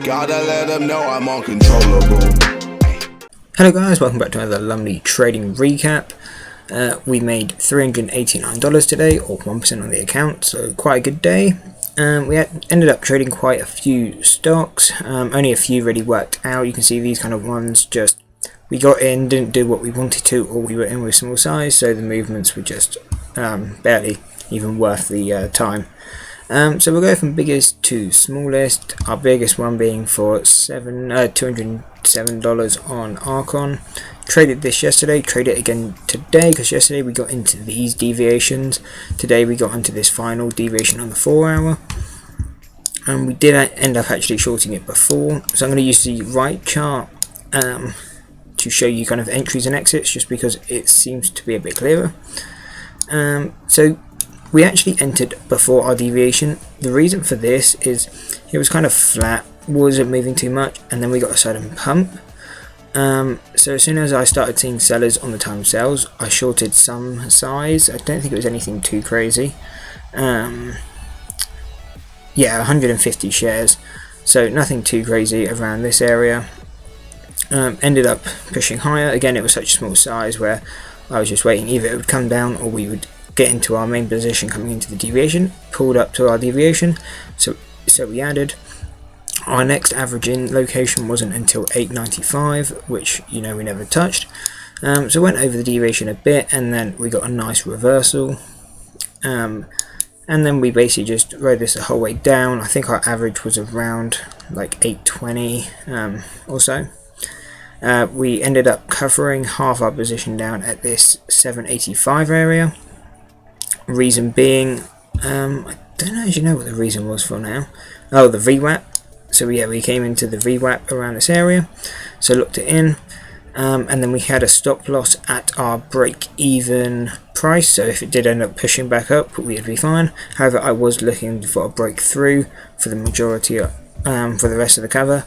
Gotta let them know I'm uncontrollable. Hello guys, welcome back to another lovely trading recap. We made $389 today, or 1% on the account, so quite a good day. We ended up trading quite a few stocks, only a few really worked out. You can see these kind of ones just, we got in, didn't do what we wanted to, or we were in with small size, so the movements were just barely even worth the time. So we'll go from biggest to smallest, our biggest one being for $207 on RCON. Traded this yesterday, traded it again today, because yesterday we got into these deviations. Today we got into this final deviation on the 4 hour. And we did end up actually shorting it before. So I'm going to use the right chart to show you kind of entries and exits, just because it seems to be a bit clearer. So we actually entered before our deviation. The reason for this is it was kind of flat, wasn't moving too much, and then we got a sudden pump. So as soon as I started seeing sellers on the time sales, I shorted some size. I don't think it was anything too crazy. Yeah, 150 shares, so nothing too crazy around this area. Ended up pushing higher. Again, it was such a small size where I was just waiting, either it would come down or we would get into our main position coming into the deviation. Pulled up to our deviation, so we added. Our next averaging location wasn't until 895, which we never touched. So went over the deviation a bit, and then we got a nice reversal, and then we basically just rode this the whole way down. I think our average was around like 820 or so. We ended up covering half our position down at this 785 area. Reason being, I don't actually know what the reason was for now. Oh, the VWAP. So yeah, we came into the VWAP around this area, so looked it in, and then we had a stop loss at our break-even price. So if it did end up pushing back up, we'd be fine. However, I was looking for a breakthrough for the majority of, for the rest of the cover.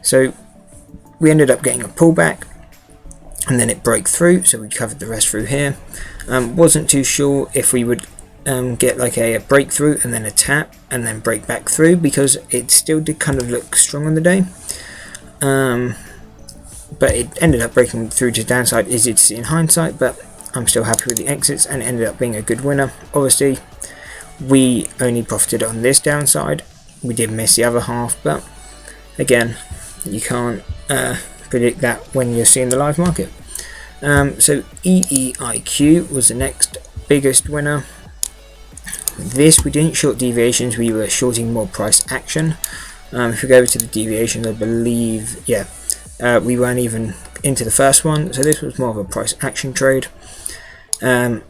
So we ended up getting a pullback, and then it broke through, so we covered the rest through here. Wasn't too sure if we would get like a breakthrough and then a tap and then break back through, because it still did kind of look strong on the day. But it ended up breaking through to the downside, easy to see in hindsight, but I'm still happy with the exits, and it ended up being a good winner. Obviously, we only profited on this downside. We did miss the other half, but again, you can't predict that when you're seeing the live market. So EEIQ was the next biggest winner. This, we didn't short deviations, we were shorting more price action. If we go over to the deviations, I believe, yeah, we weren't even into the first one, so this was more of a price action trade. So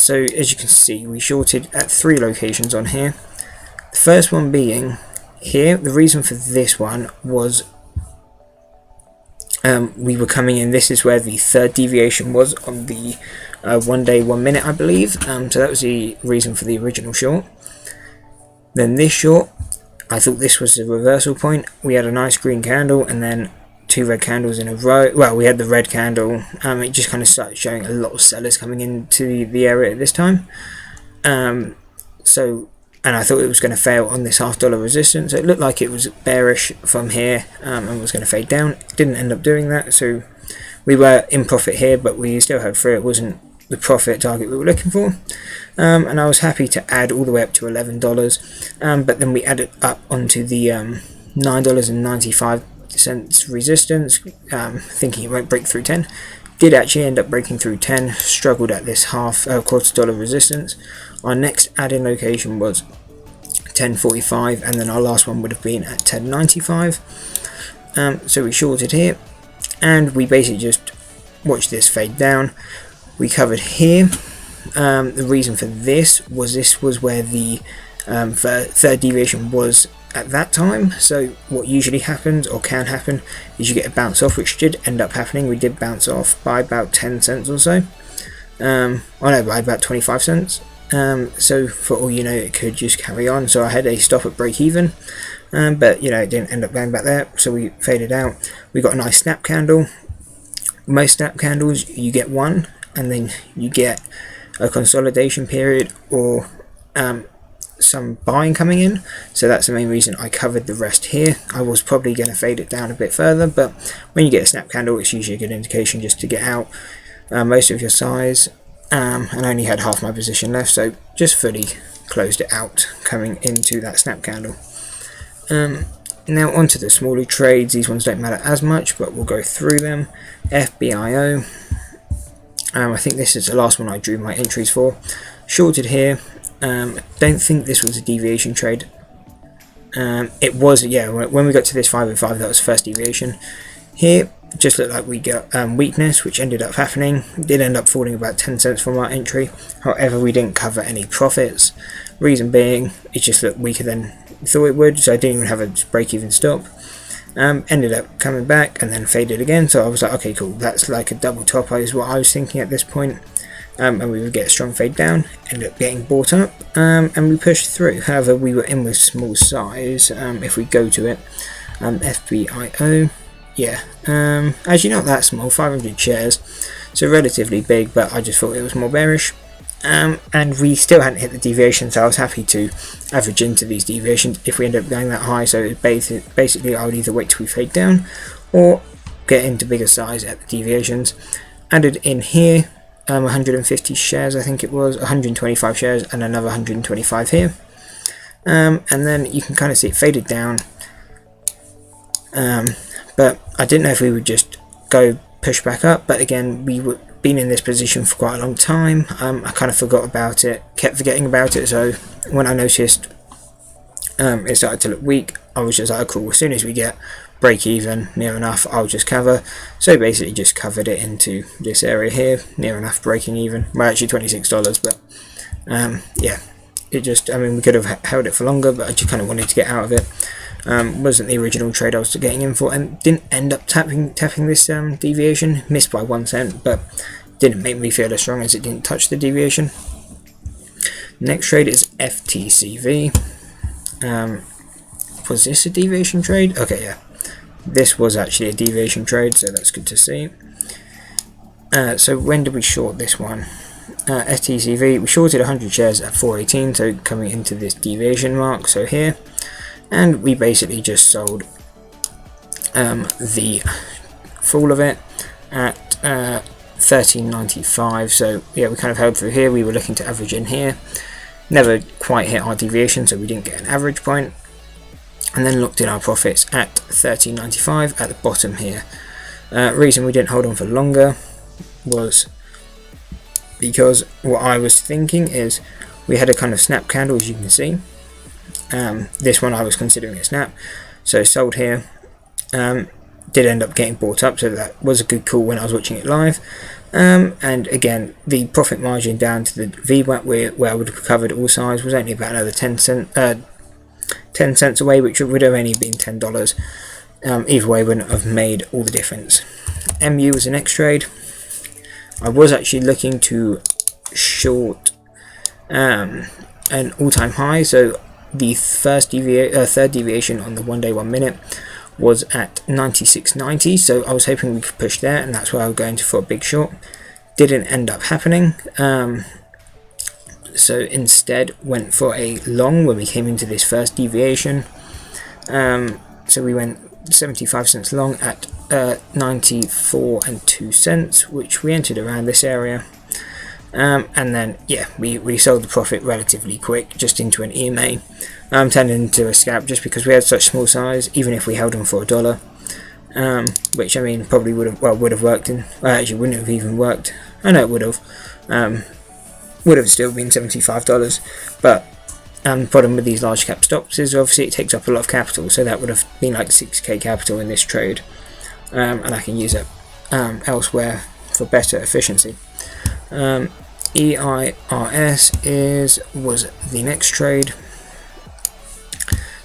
as you can see, we shorted at 3 locations on here. The first one being here. The reason for this one was we were coming in, this is where the third deviation was on the 1 day 1 minute, I believe. So that was the reason for the original short. Then this short, I thought this was the reversal point. We had a nice green candle and then 2 red candles in a row. Well, we had the red candle. It just kind of started showing a lot of sellers coming into the area at this time. And I thought it was going to fail on this $half resistance. It looked like it was bearish from here and was going to fade down. It didn't end up doing that, so we were in profit here, but we still had through. It wasn't the profit target we were looking for. And I was happy to add all the way up to $11. But then we added up onto the $9.95 resistance, thinking it won't break through 10. Did actually end up breaking through 10, struggled at this $quarter resistance. Our next add-in location was 10.45, and then our last one would have been at 10.95. So we shorted here, and we basically just watched this fade down. We covered here. The reason for this was where the third deviation was at that time. So what usually happens, or can happen, is you get a bounce off, which did end up happening. We did bounce off by about 10 cents or so. By about 25 cents. So for all you know, it could just carry on. So I had a stop at break even, but it didn't end up going back there, so we faded out. We got a nice snap candle. Most snap candles, you get one, and then you get a consolidation period, or some buying coming in, so that's the main reason I covered the rest here. I was probably going to fade it down a bit further, but when you get a snap candle, it's usually a good indication just to get out most of your size, and I only had half my position left, so just fully closed it out coming into that snap candle. Now onto the smaller trades. These ones don't matter as much, but we'll go through them. FBIO, I think this is the last one I drew my entries for. Shorted here. Don't think this was a deviation trade. It was, yeah, when we got to this 505, that was first deviation. Here, just looked like we got weakness, which ended up happening. It did end up falling about 10 cents from our entry. However, we didn't cover any profits. Reason being, it just looked weaker than we thought it would, so I didn't even have a break-even stop. Ended up coming back and then faded again, so I was like, okay, cool, that's like a double top is what I was thinking at this point. And we would get a strong fade down, ended up getting bought up, and we pushed through. However, we were in with small size. If we go to it, FBIO, yeah, actually not that small, 500 shares, so relatively big, but I just thought it was more bearish. And we still hadn't hit the deviation, so I was happy to average into these deviations if we end up going that high. So basically I would either wait till we fade down or get into bigger size at the deviations. Added in here 150 shares, I think it was 125 shares, and another 125 here, and then you can kind of see it faded down, but I didn't know if we would just go push back up, but again, we were been in this position for quite a long time. I kind of forgot about it, kept forgetting about it, so when I noticed it started to look weak, I was just like, cool, as soon as we get break even near enough, I'll just cover. So basically just covered it into this area here, near enough breaking even. Well, actually $26, but yeah, it just, I mean, we could have held it for longer, but I just kind of wanted to get out of it. Wasn't the original trade I was getting in for, and didn't end up tapping this deviation. Missed by 1 cent, but didn't make me feel as strong as it didn't touch the deviation. Next trade is FTCV. Was this a deviation trade? Okay, yeah, this was actually a deviation trade, so that's good to see. So when did we short this one? FTCV, we shorted 100 shares at 418, so coming into this deviation mark, so here, and we basically just sold the full of it at 13.95. So yeah, we kind of held through here. We were looking to average in here, never quite hit our deviation, so we didn't get an average point, and then looked in our profits at 13.95 at the bottom here. Reason we didn't hold on for longer was because what I was thinking is we had a kind of snap candle, as you can see. This one I was considering a snap, so sold here. Did end up getting bought up, so that was a good call when I was watching it live. And again, the profit margin down to the VWAP where I would have covered all sides was only about another 10 cents away, which would have only been $10. Either way wouldn't have made all the difference. MU was the next trade. I was actually looking to short an all-time high, so the third deviation on the 1 day 1 minute was at 96.90, so I was hoping we could push there, and that's where I was going for a big short. Didn't end up happening, so instead went for a long when we came into this first deviation. So we went 75 cents long at 94 2 cents, which we entered around this area. And then yeah, we sold the profit relatively quick, just into an EMA. Turned into a scalp just because we had such small size, even if we held on for $1, which I mean probably would have worked in. Well, actually wouldn't have even worked. I know it would have. Would have still been $75, but the problem with these large cap stops is obviously it takes up a lot of capital, so that would have been like 6k capital in this trade, and I can use it elsewhere for better efficiency. EIRS was the next trade.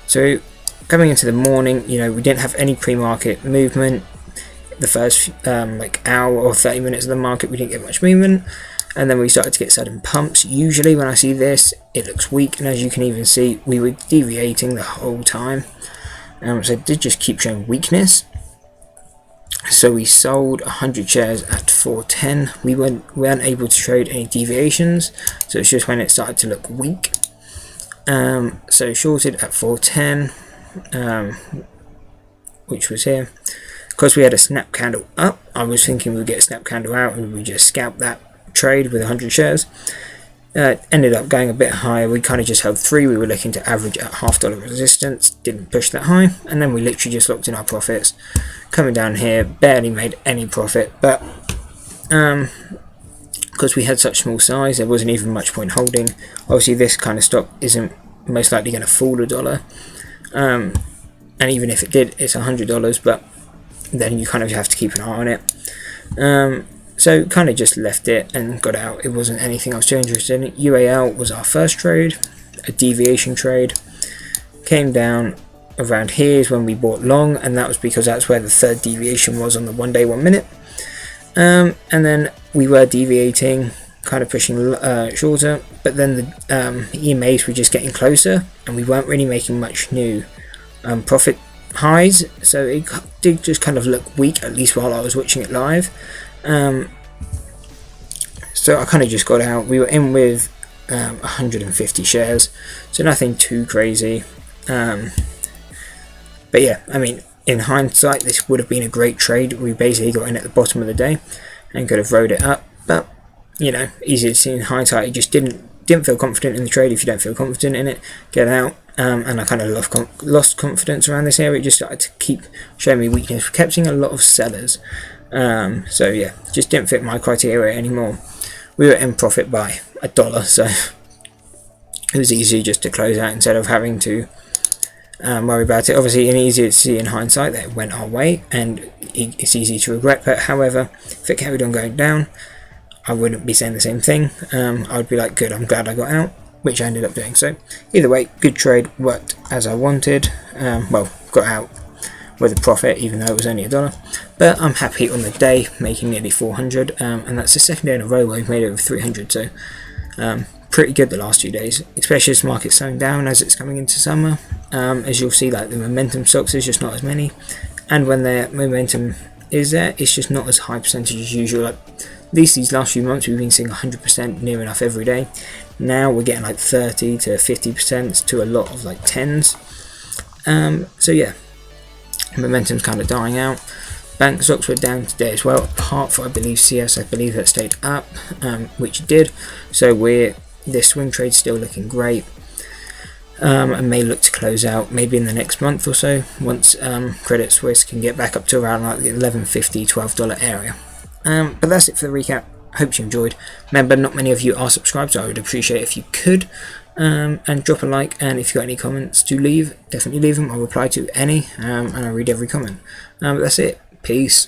So coming into the morning, you know, we didn't have any pre-market movement. The first like hour or 30 minutes of the market, we didn't get much movement, and then we started to get sudden pumps. Usually when I see this, it looks weak, and as you can even see, we were deviating the whole time. So it did just keep showing weakness. So we sold 100 shares at 410. We weren't able to trade any deviations, so it's just when it started to look weak. So shorted at 410, which was here. Because we had a snap candle up, I was thinking we'd get a snap candle out and we just scalp that trade with 100 shares. Ended up going a bit higher. We kind of just held 3. We were looking to average at $half resistance, didn't push that high, and then we literally just locked in our profits. Coming down here, barely made any profit, but because we had such small size, there wasn't even much point holding. Obviously this kind of stock isn't most likely going to fall $1, and even if it did, it's $100, but then you kind of have to keep an eye on it. So kind of just left it and got out. It wasn't anything I was too interested in. UAL was our first trade, a deviation trade. Came down around here is when we bought long, and that was because that's where the third deviation was on the 1 day 1 minute. And then we were deviating, kind of pushing shorter, but then the EMAs were just getting closer, and we weren't really making much new profit highs, so it did just kind of look weak, at least while I was watching it live. So I kind of just got out. We were in with 150 shares, so nothing too crazy. But yeah, I mean, in hindsight, this would have been a great trade. We basically got in at the bottom of the day and could have rode it up, but you know, easy to see in hindsight. You just didn't feel confident in the trade. If you don't feel confident in it, get out. And I kind of lost confidence around this area. It just started to keep showing me weakness. We kept seeing a lot of sellers. So yeah, just didn't fit my criteria anymore. We were in profit by $1, so it was easy just to close out instead of having to worry about it. Obviously, it's easier to see in hindsight that it went our way, and it's easy to regret. But however, if it carried on going down, I wouldn't be saying the same thing. I would be like, good, I'm glad I got out, which I ended up doing. So either way, good trade, worked as I wanted. Well, got out with a profit, even though it was only $1. But I'm happy on the day, making nearly 400, and that's the second day in a row where we've made over 300. So pretty good the last 2 days, especially as the market's slowing down as it's coming into summer. As you'll see, like the momentum stocks, there's just not as many, and when their momentum is there, it's just not as high percentage as usual. Like, at least these last few months, we've been seeing 100% near enough every day. Now we're getting like 30 to 50% to a lot of like 10s. So yeah, momentum's kind of dying out. Bank stocks were down today as well. Hartford, I believe, CS, I believe that stayed up, which it did. So this swing trade's still looking great, and may look to close out maybe in the next month or so, once Credit Suisse can get back up to around like the $11.50, $12 area. But that's it for the recap. Hope you enjoyed. Remember, not many of you are subscribed, so I would appreciate if you could, and drop a like, and if you've got any comments to leave, definitely leave them. I'll reply to any, and I read every comment. But that's it. Peace.